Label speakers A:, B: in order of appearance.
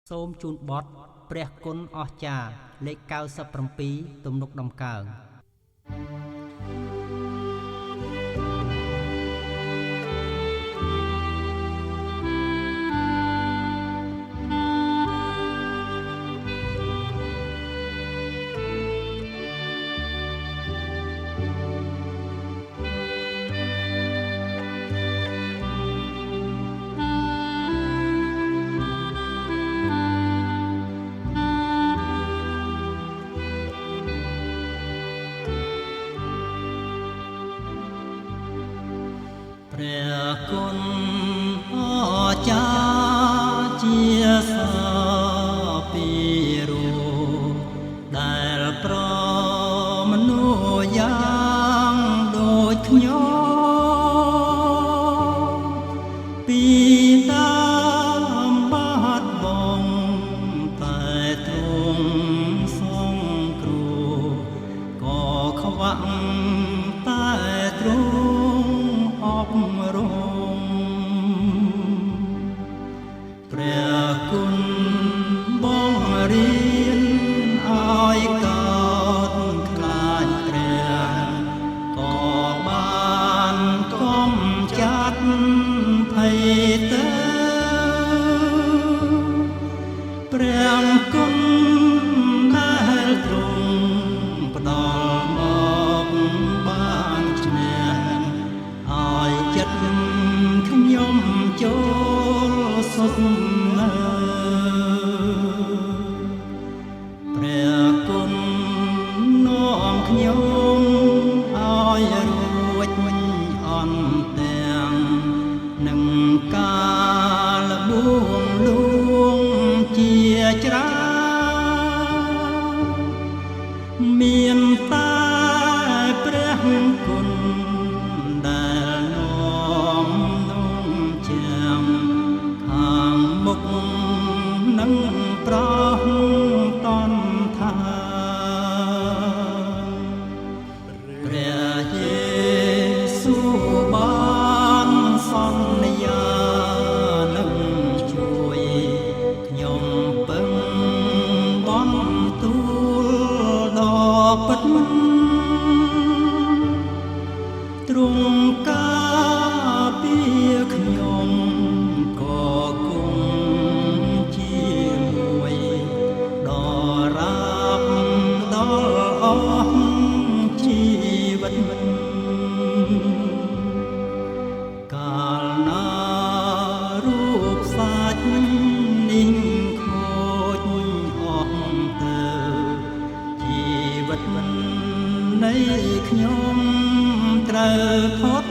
A: សូមជូនបទព្រះគុណអស្ចារ្យលេខ97ទំនុកដំកើងព្រះគុណអស្ចារ្យជាសាពីរោដែលប្រមនុយ៉ាងដូចខ្ញុំពីដើមបាត់បង់តែទ្រង់សង្គ្រោះក៏ខ្វាក់តែទ្រង់អប់រំព្រះគុណបង្រៀនឲ្យកោតខ្លាចព្រះក៏បានកុំចាត់ភ័យទៅព្រះគុណដែលទ្រង់ផ្ដល់មកបានឈ្នះឲ្យចិត្តខ្ញុំចូលសុខនៅព្រះគុណនាំខ្ញុំឲ្យរួចអន់ទាំងនឹងកាលបួងលួងជាច្រើនមានតែព្រះគុណដែលនាំនំចាំខាងមុខនឹងប្រោះតនថាព្រះយេស៊ូវបានសន្យានឹងជួយខ្ញុំពឹងបន្ទូលដល់ពិតទ្រង់ការពារខ្ញុំក៏គង់ជាមួយដល់រាប់ដល់អស់ជីវិតកាលណារូបសាច់នេះខូចអស់ទៅជីវិតនៃខ្ញុំត្រូវផុត